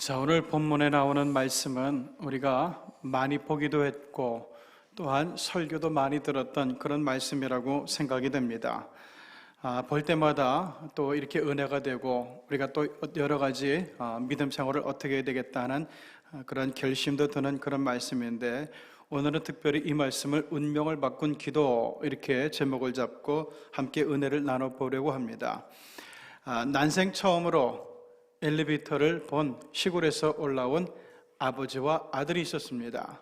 자, 오늘 본문에 나오는 말씀은 우리가 많이 보기도 했고 또한 설교도 많이 들었던 그런 말씀이라고 생각이 됩니다. 볼 때마다 또 이렇게 은혜가 되고 우리가 또 여러 가지 믿음 생활을 어떻게 해야 되겠다 하는 그런 결심도 드는 그런 말씀인데, 오늘은 특별히 이 말씀을 운명을 바꾼 기도, 이렇게 제목을 잡고 함께 은혜를 나눠보려고 합니다. 난생 처음으로 엘리베이터를 본 시골에서 올라온 아버지와 아들이 있었습니다.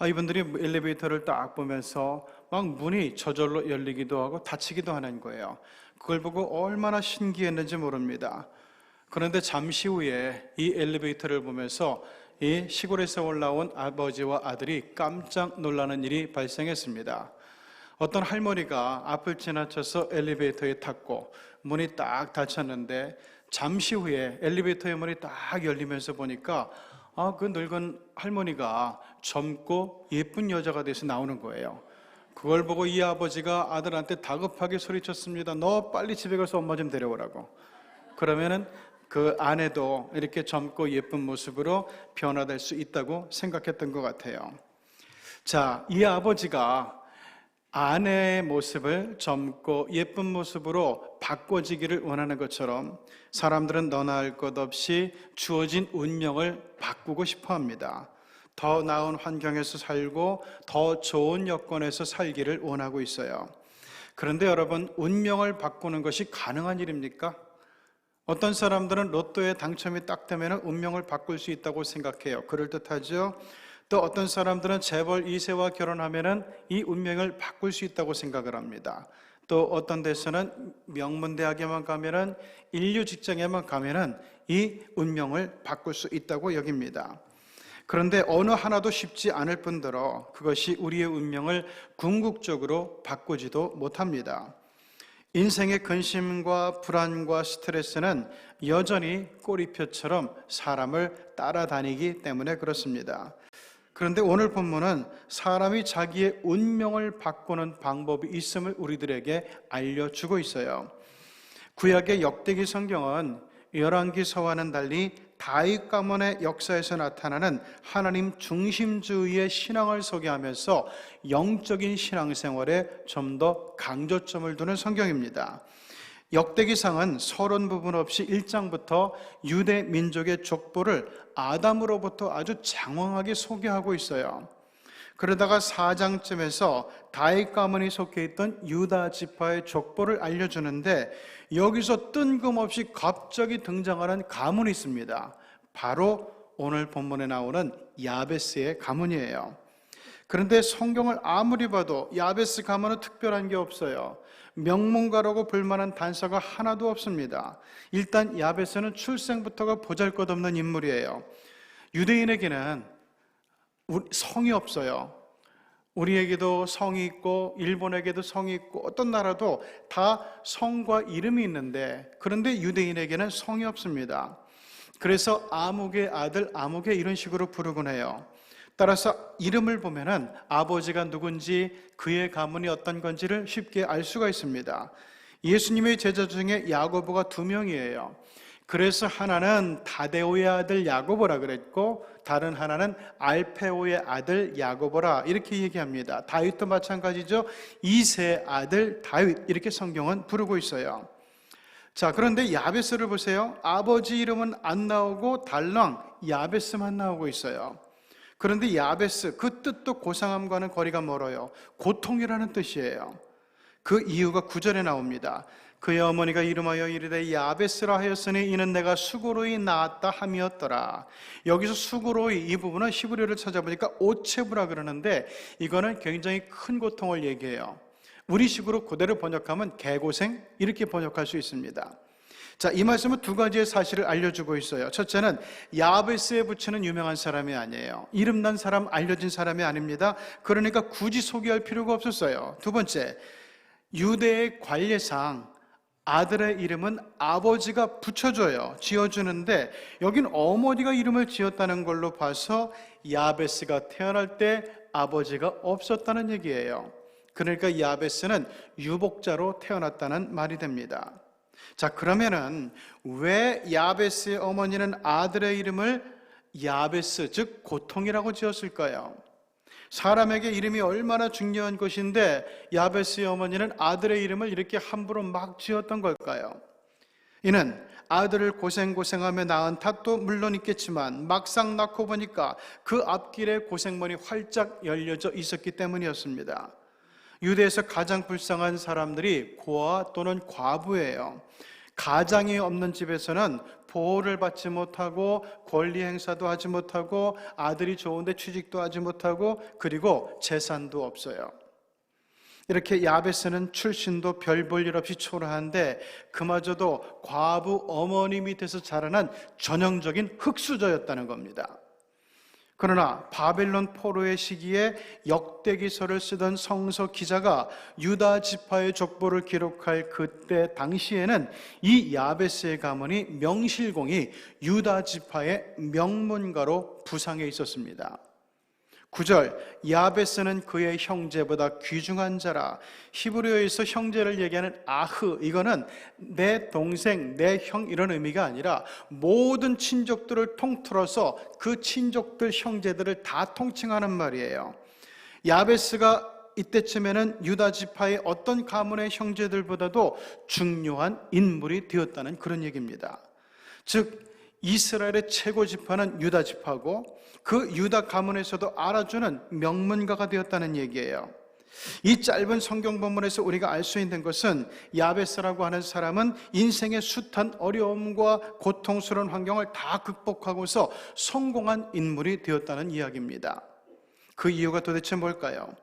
이분들이 엘리베이터를 딱 보면서 막 문이 저절로 열리기도 하고 닫히기도 하는 거예요. 그걸 보고 얼마나 신기했는지 모릅니다. 그런데 잠시 후에 이 엘리베이터를 보면서 이 시골에서 올라온 아버지와 아들이 깜짝 놀라는 일이 발생했습니다. 어떤 할머니가 앞을 지나쳐서 엘리베이터에 탔고 문이 딱 닫혔는데, 잠시 후에 엘리베이터의 문이 딱 열리면서 보니까 그 늙은 할머니가 젊고 예쁜 여자가 돼서 나오는 거예요. 그걸 보고 이 아버지가 아들한테 다급하게 소리쳤습니다. 너 빨리 집에 가서 엄마 좀 데려오라고. 그러면은 그 아내도 이렇게 젊고 예쁜 모습으로 변화될 수 있다고 생각했던 것 같아요. 자, 이 아버지가 아내의 모습을 젊고 예쁜 모습으로 바꿔지기를 원하는 것처럼 사람들은 너나 할 것 없이 주어진 운명을 바꾸고 싶어 합니다. 더 나은 환경에서 살고 더 좋은 여건에서 살기를 원하고 있어요. 그런데 여러분, 운명을 바꾸는 것이 가능한 일입니까? 어떤 사람들은 로또에 당첨이 딱 되면 운명을 바꿀 수 있다고 생각해요. 그럴듯하죠? 또 어떤 사람들은 재벌 2세와 결혼하면 이 운명을 바꿀 수 있다고 생각을 합니다. 또 어떤 데서는 명문대학에만 가면, 인류 직장에만 가면 이 운명을 바꿀 수 있다고 여깁니다. 그런데 어느 하나도 쉽지 않을 뿐더러 그것이 우리의 운명을 궁극적으로 바꾸지도 못합니다. 인생의 근심과 불안과 스트레스는 여전히 꼬리표처럼 사람을 따라다니기 때문에 그렇습니다. 그런데 오늘 본문은 사람이 자기의 운명을 바꾸는 방법이 있음을 우리들에게 알려주고 있어요. 구약의 역대기 성경은 열왕기서와는 달리 다윗 가문의 역사에서 나타나는 하나님 중심주의의 신앙을 소개하면서 영적인 신앙생활에 좀 더 강조점을 두는 성경입니다. 역대기상은 서론 부분 없이 1장부터 유대 민족의 족보를 아담으로부터 아주 장황하게 소개하고 있어요. 그러다가 4장쯤에서 다윗 가문이 속해 있던 유다 지파의 족보를 알려주는데, 여기서 뜬금없이 갑자기 등장하는 가문이 있습니다. 바로 오늘 본문에 나오는 야베스의 가문이에요. 그런데 성경을 아무리 봐도 야베스 가문은 특별한 게 없어요. 명문가라고 볼만한 단서가 하나도 없습니다. 일단 야베스는 출생부터가 보잘것없는 인물이에요. 유대인에게는 성이 없어요. 우리에게도 성이 있고 일본에게도 성이 있고 어떤 나라도 다 성과 이름이 있는데, 그런데 유대인에게는 성이 없습니다. 그래서 아목의 아들 아목의 이런 식으로 부르곤 해요. 따라서 이름을 보면은 아버지가 누군지 그의 가문이 어떤 건지를 쉽게 알 수가 있습니다. 예수님의 제자 중에 야고보가 2명이에요. 그래서 하나는 다데오의 아들 야고보라 그랬고, 다른 하나는 알페오의 아들 야고보라, 이렇게 얘기합니다. 다윗도 마찬가지죠. 2세 아들 다윗, 이렇게 성경은 부르고 있어요. 자, 그런데 야베스를 보세요. 아버지 이름은 안 나오고 달랑 야베스만 나오고 있어요. 그런데 야베스, 그 뜻도 고상함과는 거리가 멀어요. 고통이라는 뜻이에요. 그 이유가 9절에 나옵니다. 그의 어머니가 이름하여 이르되 야베스라 하였으니 이는 내가 수고로이 낳았다 함이었더라. 여기서 수고로이, 이 부분은 히브리어를 찾아보니까 오체부라 그러는데, 이거는 굉장히 큰 고통을 얘기해요. 우리식으로 그대로 번역하면 개고생, 이렇게 번역할 수 있습니다. 자, 이 말씀은 2가지의 사실을 알려주고 있어요. 첫째는 야베스에 붙이는 유명한 사람이 아니에요. 이름난 사람, 알려진 사람이 아닙니다. 그러니까 굳이 소개할 필요가 없었어요. 두 번째, 유대의 관례상 아들의 이름은 아버지가 붙여줘요. 지어주는데, 여긴 어머니가 이름을 지었다는 걸로 봐서 야베스가 태어날 때 아버지가 없었다는 얘기예요. 그러니까 야베스는 유복자로 태어났다는 말이 됩니다. 자, 그러면은 왜 야베스의 어머니는 아들의 이름을 야베스, 즉 고통이라고 지었을까요? 사람에게 이름이 얼마나 중요한 것인데 야베스의 어머니는 아들의 이름을 이렇게 함부로 막 지었던 걸까요? 이는 아들을 고생하며 낳은 탓도 물론 있겠지만 막상 낳고 보니까 그 앞길에 고생문이 활짝 열려져 있었기 때문이었습니다. 유대에서 가장 불쌍한 사람들이 고아 또는 과부예요. 가장이 없는 집에서는 보호를 받지 못하고 권리 행사도 하지 못하고 아들이 좋은데 취직도 하지 못하고 그리고 재산도 없어요. 이렇게 야베스는 출신도 별 볼 일 없이 초라한데 그마저도 과부 어머니 밑에서 자라난 전형적인 흙수저였다는 겁니다. 그러나 바벨론 포로의 시기에 역대기서를 쓰던 성서 기자가 유다 지파의 족보를 기록할 그때 당시에는 이 야베스의 가문이 명실공히 유다 지파의 명문가로 부상해 있었습니다. 9절, 야베스는 그의 형제보다 귀중한 자라. 히브리어에서 형제를 얘기하는 아흐, 이거는 내 동생, 내 형 이런 의미가 아니라 모든 친족들을 통틀어서 그 친족들, 형제들을 다 통칭하는 말이에요. 야베스가 이때쯤에는 유다 지파의 어떤 가문의 형제들보다도 중요한 인물이 되었다는 그런 얘기입니다. 즉 이스라엘의 최고 지파는 유다 지파고 그 유다 가문에서도 알아주는 명문가가 되었다는 얘기예요. 이 짧은 성경 본문에서 우리가 알 수 있는 것은 야베스라고 하는 사람은 인생의 숱한 어려움과 고통스러운 환경을 다 극복하고서 성공한 인물이 되었다는 이야기입니다. 그 이유가 도대체 뭘까요?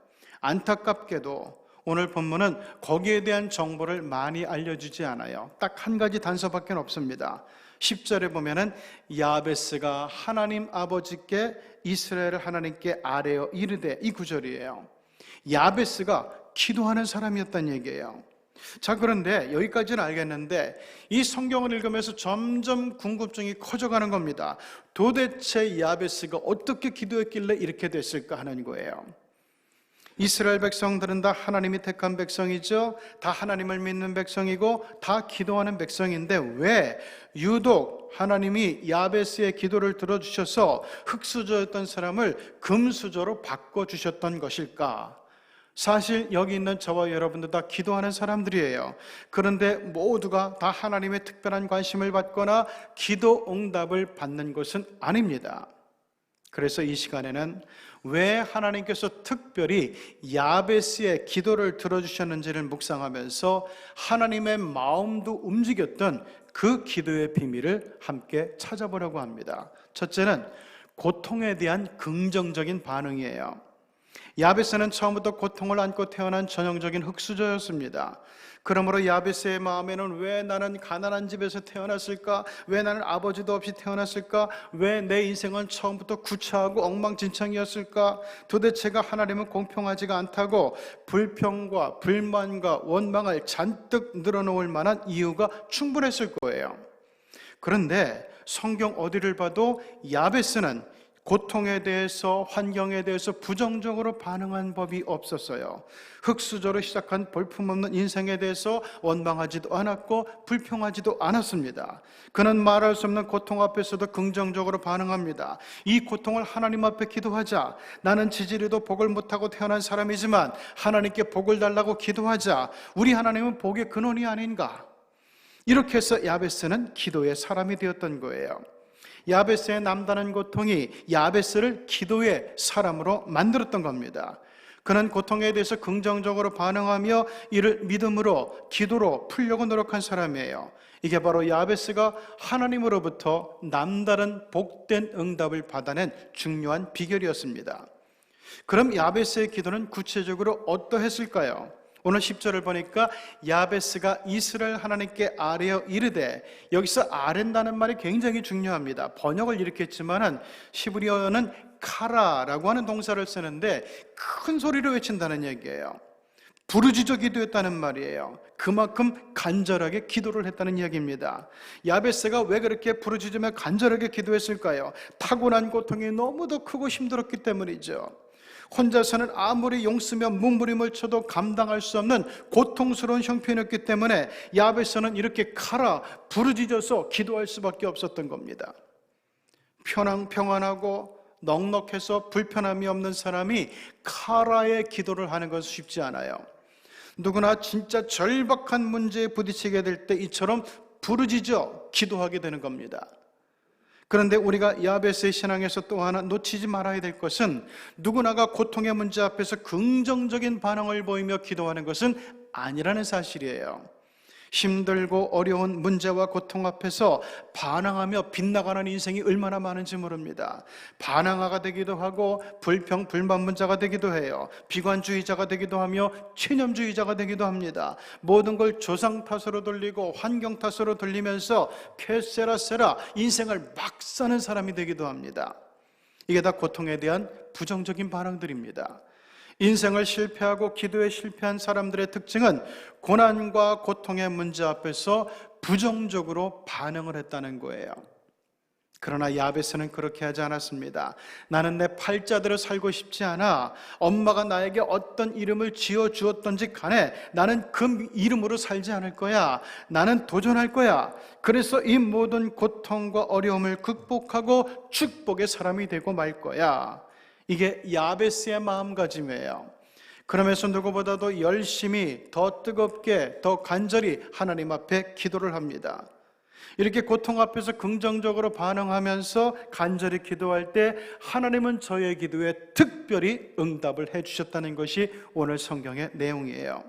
안타깝게도 오늘 본문은 거기에 대한 정보를 많이 알려주지 않아요. 딱 한 가지 단서밖에 없습니다. 10절에 보면은 야베스가 하나님 아버지께 이스라엘을 하나님께 아뢰어 이르되, 이 구절이에요. 야베스가 기도하는 사람이었다는 얘기예요. 자, 그런데 여기까지는 알겠는데 이 성경을 읽으면서 점점 궁금증이 커져가는 겁니다. 도대체 야베스가 어떻게 기도했길래 이렇게 됐을까 하는 거예요. 이스라엘 백성들은 다 하나님이 택한 백성이죠. 다 하나님을 믿는 백성이고 다 기도하는 백성인데 왜 유독 하나님이 야베스의 기도를 들어주셔서 흙수저였던 사람을 금수저로 바꿔주셨던 것일까? 사실 여기 있는 저와 여러분들 다 기도하는 사람들이에요. 그런데 모두가 다 하나님의 특별한 관심을 받거나 기도 응답을 받는 것은 아닙니다. 그래서 이 시간에는 왜 하나님께서 특별히 야베스의 기도를 들어주셨는지를 묵상하면서 하나님의 마음도 움직였던 그 기도의 비밀을 함께 찾아보려고 합니다. 첫째는 고통에 대한 긍정적인 반응이에요. 야베스는 처음부터 고통을 안고 태어난 전형적인 흙수저였습니다. 그러므로 야베스의 마음에는 왜 나는 가난한 집에서 태어났을까? 왜 나는 아버지도 없이 태어났을까? 왜 내 인생은 처음부터 구차하고 엉망진창이었을까? 도대체가 하나님은 공평하지가 않다고 불평과 불만과 원망을 잔뜩 늘어놓을 만한 이유가 충분했을 거예요. 그런데 성경 어디를 봐도 야베스는 고통에 대해서, 환경에 대해서 부정적으로 반응한 법이 없었어요. 흙수저로 시작한 볼품없는 인생에 대해서 원망하지도 않았고 불평하지도 않았습니다. 그는 말할 수 없는 고통 앞에서도 긍정적으로 반응합니다. 이 고통을 하나님 앞에 기도하자. 나는 지지리도 복을 못하고 태어난 사람이지만 하나님께 복을 달라고 기도하자. 우리 하나님은 복의 근원이 아닌가? 이렇게 해서 야베스는 기도의 사람이 되었던 거예요. 야베스의 남다른 고통이 야베스를 기도의 사람으로 만들었던 겁니다. 그는 고통에 대해서 긍정적으로 반응하며 이를 믿음으로, 기도로 풀려고 노력한 사람이에요. 이게 바로 야베스가 하나님으로부터 남다른 복된 응답을 받아낸 중요한 비결이었습니다. 그럼 야베스의 기도는 구체적으로 어떠했을까요? 오늘 10절을 보니까 야베스가 이스라엘 하나님께 아뢰어 이르되, 여기서 아랜다는 말이 굉장히 중요합니다. 번역을 이렇게 했지만은 히브리어는 카라라고 하는 동사를 쓰는데 큰 소리로 외친다는 얘기예요. 부르짖어 기도했다는 말이에요. 그만큼 간절하게 기도를 했다는 이야기입니다. 야베스가 왜 그렇게 부르짖으며 간절하게 기도했을까요? 타고난 고통이 너무도 크고 힘들었기 때문이죠. 혼자서는 아무리 용쓰며 몸부림을 쳐도 감당할 수 없는 고통스러운 형편이었기 때문에 야베스는 이렇게 칼아 부르짖어서 기도할 수밖에 없었던 겁니다. 평안하고 넉넉해서 불편함이 없는 사람이 카라의 기도를 하는 것은 쉽지 않아요. 누구나 진짜 절박한 문제에 부딪히게 될 때 이처럼 부르짖어 기도하게 되는 겁니다. 그런데 우리가 야베스의 신앙에서 또 하나 놓치지 말아야 될 것은 누구나가 고통의 문제 앞에서 긍정적인 반응을 보이며 기도하는 것은 아니라는 사실이에요. 힘들고 어려운 문제와 고통 앞에서 반항하며 빗나가는 인생이 얼마나 많은지 모릅니다. 반항아가 되기도 하고 불만문자가 되기도 해요. 비관주의자가 되기도 하며 체념주의자가 되기도 합니다. 모든 걸 조상 탓으로 돌리고 환경 탓으로 돌리면서 캐세라세라 인생을 막 사는 사람이 되기도 합니다. 이게 다 고통에 대한 부정적인 반응들입니다. 인생을 실패하고 기도에 실패한 사람들의 특징은 고난과 고통의 문제 앞에서 부정적으로 반응을 했다는 거예요. 그러나 야베스는 그렇게 하지 않았습니다. 나는 내 팔자대로 살고 싶지 않아. 엄마가 나에게 어떤 이름을 지어주었던지 간에 나는 그 이름으로 살지 않을 거야. 나는 도전할 거야. 그래서 이 모든 고통과 어려움을 극복하고 축복의 사람이 되고 말 거야. 이게 야베스의 마음가짐이에요. 그러면서 누구보다도 열심히 더 뜨겁게 더 간절히 하나님 앞에 기도를 합니다. 이렇게 고통 앞에서 긍정적으로 반응하면서 간절히 기도할 때 하나님은 저의 기도에 특별히 응답을 해주셨다는 것이 오늘 성경의 내용이에요.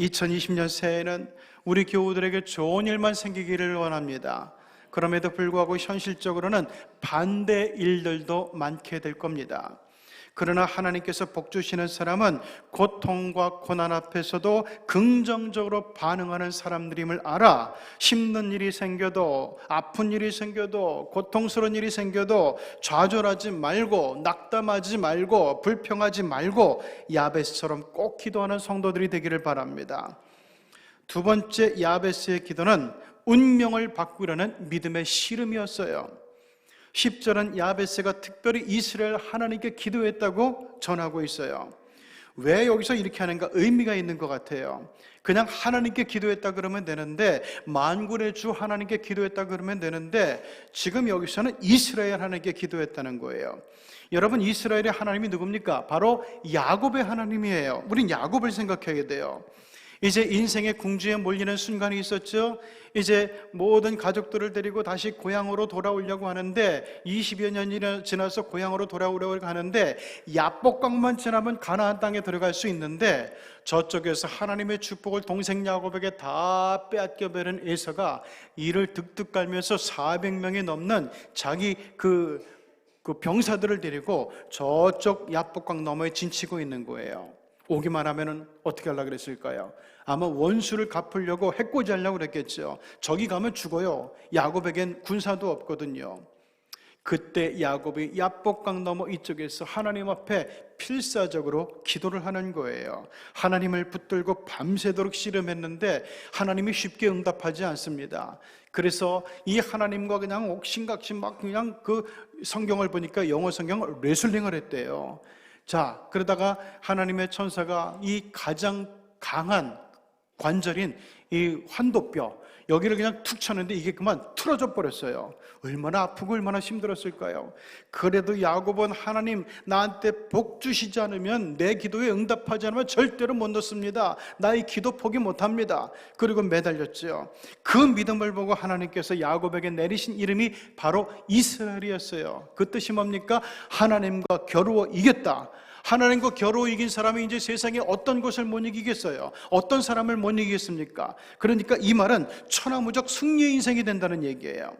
2020년 새해에는 우리 교우들에게 좋은 일만 생기기를 원합니다. 그럼에도 불구하고 현실적으로는 반대 일들도 많게 될 겁니다. 그러나 하나님께서 복 주시는 사람은 고통과 고난 앞에서도 긍정적으로 반응하는 사람들임을 알아. 힘든 일이 생겨도, 아픈 일이 생겨도, 고통스러운 일이 생겨도 좌절하지 말고, 낙담하지 말고, 불평하지 말고 야베스처럼 꼭 기도하는 성도들이 되기를 바랍니다. 두 번째 야베스의 기도는 운명을 바꾸려는 믿음의 씨름이었어요. 10절은 야베스가 특별히 이스라엘 하나님께 기도했다고 전하고 있어요. 왜 여기서 이렇게 하는가 의미가 있는 것 같아요. 그냥 하나님께 기도했다 그러면 되는데, 만군의 주 하나님께 기도했다 그러면 되는데, 지금 여기서는 이스라엘 하나님께 기도했다는 거예요. 여러분, 이스라엘의 하나님이 누굽니까? 바로 야곱의 하나님이에요. 우린 야곱을 생각해야 돼요. 이제 인생의 궁지에 몰리는 순간이 있었죠. 이제 모든 가족들을 데리고 다시 고향으로 돌아오려고 하는데 20여 년이 지나서 고향으로 돌아오려고 하는데 야복강만 지나면 가나안 땅에 들어갈 수 있는데 저쪽에서 하나님의 축복을 동생 야곱에게 다 빼앗겨버린 에서가 이를 득득 깔면서 400명이 넘는 자기 그 병사들을 데리고 저쪽 야복강 너머에 진치고 있는 거예요. 오기만 하면은 어떻게 하려고 그랬을까요? 아마 원수를 갚으려고 해코지 하려고 그랬겠죠. 저기 가면 죽어요. 야곱에겐 군사도 없거든요. 그때 야곱이 야복강 너머 이쪽에서 하나님 앞에 필사적으로 기도를 하는 거예요. 하나님을 붙들고 밤새도록 씨름했는데 하나님이 쉽게 응답하지 않습니다. 그래서 이 하나님과 그냥 옥신각신 막 그냥 그 성경을 보니까 영어 성경을 레슬링을 했대요. 자, 그러다가 하나님의 천사가 이 가장 강한 관절인 이 환도뼈 여기를 그냥 툭 쳤는데 이게 그만 틀어져 버렸어요. 얼마나 아프고 얼마나 힘들었을까요? 그래도 야곱은 하나님 나한테 복 주시지 않으면 내 기도에 응답하지 않으면 절대로 못 넣습니다. 나의 기도 포기 못합니다. 그리고 매달렸죠. 그 믿음을 보고 하나님께서 야곱에게 내리신 이름이 바로 이스라엘이었어요. 그 뜻이 뭡니까? 하나님과 겨루어 이겼다. 하나님과 겨루어 이긴 사람이 이제 세상에 어떤 것을 못 이기겠어요? 어떤 사람을 못 이기겠습니까? 그러니까 이 말은 천하무적 승리의 인생이 된다는 얘기예요.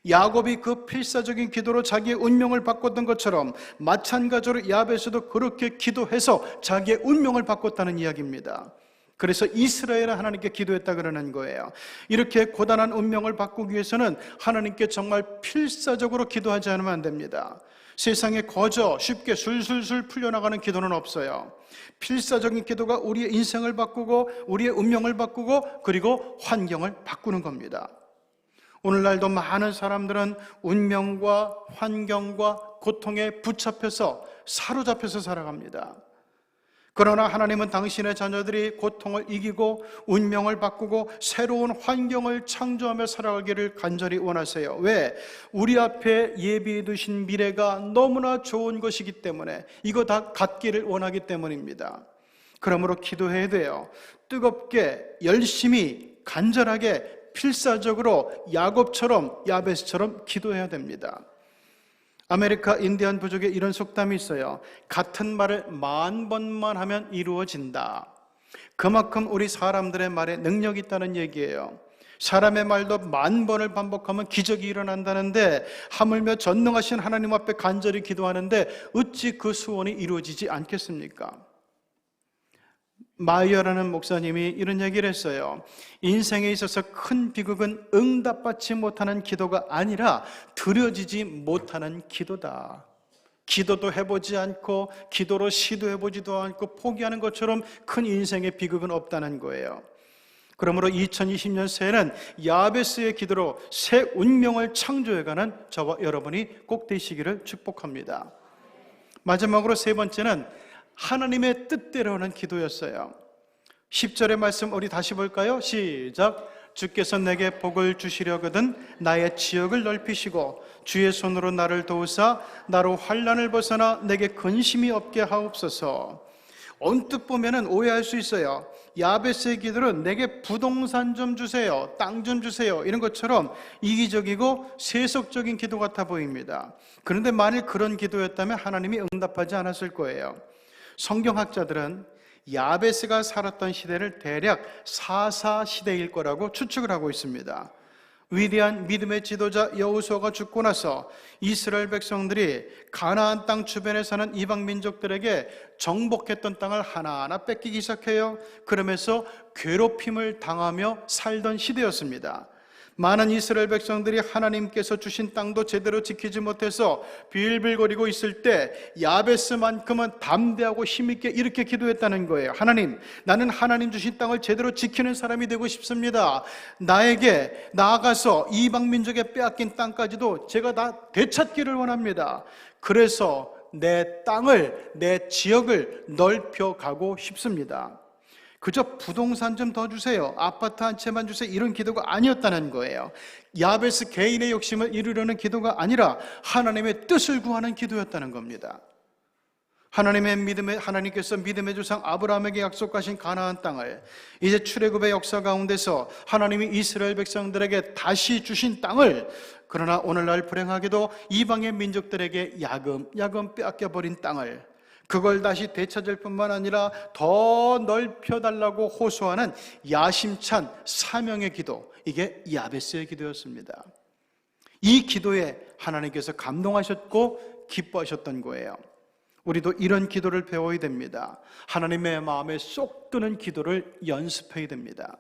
야곱이 그 필사적인 기도로 자기의 운명을 바꿨던 것처럼 마찬가지로 야베스도 그렇게 기도해서 자기의 운명을 바꿨다는 이야기입니다. 그래서 이스라엘 하나님께 기도했다 그러는 거예요. 이렇게 고단한 운명을 바꾸기 위해서는 하나님께 정말 필사적으로 기도하지 않으면 안 됩니다. 세상에 거저 쉽게 술술술 풀려나가는 기도는 없어요. 필사적인 기도가 우리의 인생을 바꾸고 우리의 운명을 바꾸고 그리고 환경을 바꾸는 겁니다. 오늘날도 많은 사람들은 운명과 환경과 고통에 붙잡혀서 사로잡혀서 살아갑니다. 그러나 하나님은 당신의 자녀들이 고통을 이기고 운명을 바꾸고 새로운 환경을 창조하며 살아가기를 간절히 원하세요. 왜? 우리 앞에 예비해 두신 미래가 너무나 좋은 것이기 때문에, 이거 다 갖기를 원하기 때문입니다. 그러므로 기도해야 돼요. 뜨겁게, 열심히, 간절하게, 필사적으로 야곱처럼, 야베스처럼 기도해야 됩니다. 아메리카 인디안 부족에 이런 속담이 있어요. 같은 말을 10,000번만 하면 이루어진다. 그만큼 우리 사람들의 말에 능력이 있다는 얘기예요. 사람의 말도 10,000번을 반복하면 기적이 일어난다는데, 하물며 전능하신 하나님 앞에 간절히 기도하는데 어찌 그 소원이 이루어지지 않겠습니까? 마이어라는 목사님이 이런 얘기를 했어요. 인생에 있어서 큰 비극은 응답받지 못하는 기도가 아니라 드려지지 못하는 기도다. 기도도 해보지 않고 기도로 시도해보지도 않고 포기하는 것처럼 큰 인생의 비극은 없다는 거예요. 그러므로 2020년 새해는 야베스의 기도로 새 운명을 창조해가는 저와 여러분이 꼭 되시기를 축복합니다. 마지막으로 세 번째는 하나님의 뜻대로는 기도였어요. 10절의 말씀 우리 다시 볼까요? 시작. 주께서 내게 복을 주시려거든 나의 지역을 넓히시고 주의 손으로 나를 도우사 나로 환난을 벗어나 내게 근심이 없게 하옵소서. 언뜻 보면은 오해할 수 있어요. 야베스의 기도는 내게 부동산 좀 주세요, 땅 좀 주세요, 이런 것처럼 이기적이고 세속적인 기도 같아 보입니다. 그런데 만일 그런 기도였다면 하나님이 응답하지 않았을 거예요. 성경학자들은 야베스가 살았던 시대를 대략 사사 시대일 거라고 추측을 하고 있습니다. 위대한 믿음의 지도자 여호수아가 죽고 나서 이스라엘 백성들이 가나안 땅 주변에 사는 이방 민족들에게 정복했던 땅을 하나하나 뺏기기 시작해요. 그러면서 괴롭힘을 당하며 살던 시대였습니다. 많은 이스라엘 백성들이 하나님께서 주신 땅도 제대로 지키지 못해서 빌빌거리고 있을 때 야베스만큼은 담대하고 힘있게 이렇게 기도했다는 거예요. 하나님, 나는 하나님 주신 땅을 제대로 지키는 사람이 되고 싶습니다. 나에게 나아가서 이방 민족에 빼앗긴 땅까지도 제가 다 되찾기를 원합니다. 그래서 내 땅을, 내 지역을 넓혀가고 싶습니다. 그저 부동산 좀 더 주세요, 아파트 한 채만 주세요, 이런 기도가 아니었다는 거예요. 야베스 개인의 욕심을 이루려는 기도가 아니라 하나님의 뜻을 구하는 기도였다는 겁니다. 하나님께서 믿음의 조상 아브라함에게 약속하신 가나안 땅을, 이제 출애굽의 역사 가운데서 하나님이 이스라엘 백성들에게 다시 주신 땅을, 그러나 오늘날 불행하게도 이방의 민족들에게 야금 빼앗겨버린 땅을, 그걸 다시 되찾을 뿐만 아니라 더 넓혀달라고 호소하는 야심찬 사명의 기도, 이게 야베스의 기도였습니다. 이 기도에 하나님께서 감동하셨고 기뻐하셨던 거예요. 우리도 이런 기도를 배워야 됩니다. 하나님의 마음에 쏙 드는 기도를 연습해야 됩니다.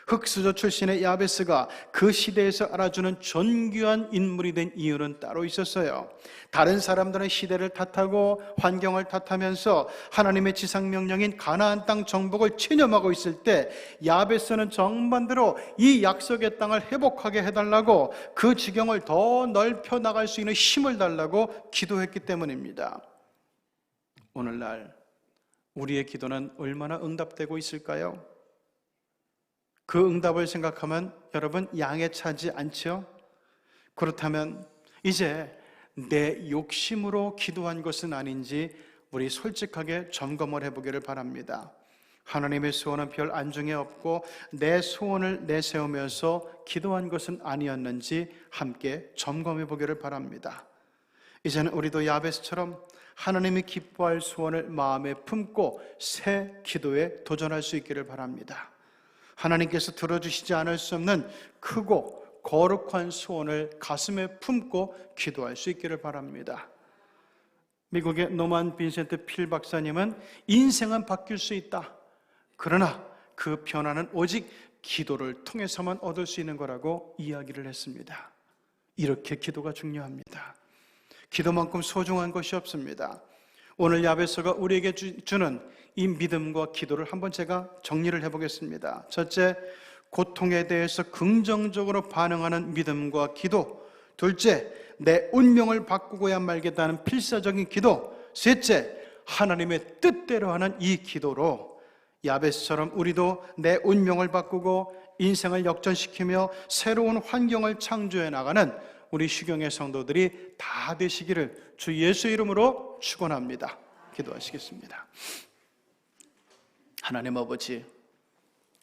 흑수저 출신의 야베스가 그 시대에서 알아주는 존귀한 인물이 된 이유는 따로 있었어요. 다른 사람들은 시대를 탓하고 환경을 탓하면서 하나님의 지상명령인 가나안 땅 정복을 체념하고 있을 때, 야베스는 정반대로 이 약속의 땅을 회복하게 해달라고, 그 지경을 더 넓혀 나갈 수 있는 힘을 달라고 기도했기 때문입니다. 오늘날 우리의 기도는 얼마나 응답되고 있을까요? 그 응답을 생각하면 여러분 양에 차지 않죠? 그렇다면 이제 내 욕심으로 기도한 것은 아닌지 우리 솔직하게 점검을 해보기를 바랍니다. 하나님의 소원은 별 안중에 없고 내 소원을 내세우면서 기도한 것은 아니었는지 함께 점검해 보기를 바랍니다. 이제는 우리도 야베스처럼 하나님이 기뻐할 소원을 마음에 품고 새 기도에 도전할 수 있기를 바랍니다. 하나님께서 들어주시지 않을 수 없는 크고 거룩한 소원을 가슴에 품고 기도할 수 있기를 바랍니다. 미국의 노만 빈센트 필 박사님은 인생은 바뀔 수 있다, 그러나 그 변화는 오직 기도를 통해서만 얻을 수 있는 거라고 이야기를 했습니다. 이렇게 기도가 중요합니다. 기도만큼 소중한 것이 없습니다. 오늘 야베스가 우리에게 주는 이 믿음과 기도를 한번 제가 정리를 해보겠습니다. 첫째, 고통에 대해서 긍정적으로 반응하는 믿음과 기도. 둘째, 내 운명을 바꾸고야 말겠다는 필사적인 기도. 셋째, 하나님의 뜻대로 하는 이 기도로 야베스처럼 우리도 내 운명을 바꾸고 인생을 역전시키며 새로운 환경을 창조해 나가는 우리 시경의 성도들이 다 되시기를 주 예수 이름으로 축원합니다. 기도하시겠습니다. 하나님 아버지,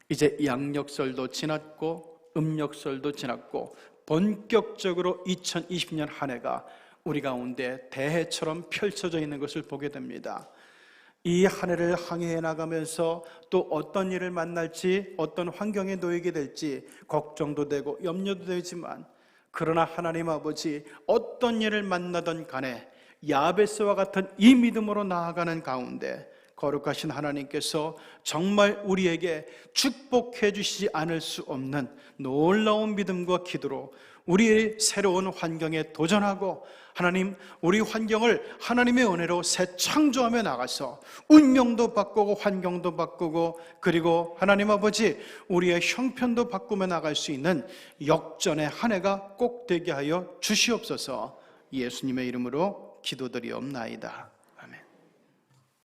이제 양력설도 지났고 음력설도 지났고 본격적으로 2020년 한 해가 우리 가운데 대해처럼 펼쳐져 있는 것을 보게 됩니다. 이 한 해를 항해해 나가면서 또 어떤 일을 만날지, 어떤 환경에 놓이게 될지 걱정도 되고 염려도 되지만, 그러나 하나님 아버지, 어떤 일을 만나던 간에 야베스와 같은 이 믿음으로 나아가는 가운데 거룩하신 하나님께서 정말 우리에게 축복해 주시지 않을 수 없는 놀라운 믿음과 기도로 우리의 새로운 환경에 도전하고, 하나님, 우리 환경을 하나님의 은혜로 새 창조하며 나가서 운명도 바꾸고 환경도 바꾸고, 그리고 하나님 아버지, 우리의 형편도 바꾸며 나갈 수 있는 역전의 한 해가 꼭 되게 하여 주시옵소서. 예수님의 이름으로 기도드리옵나이다.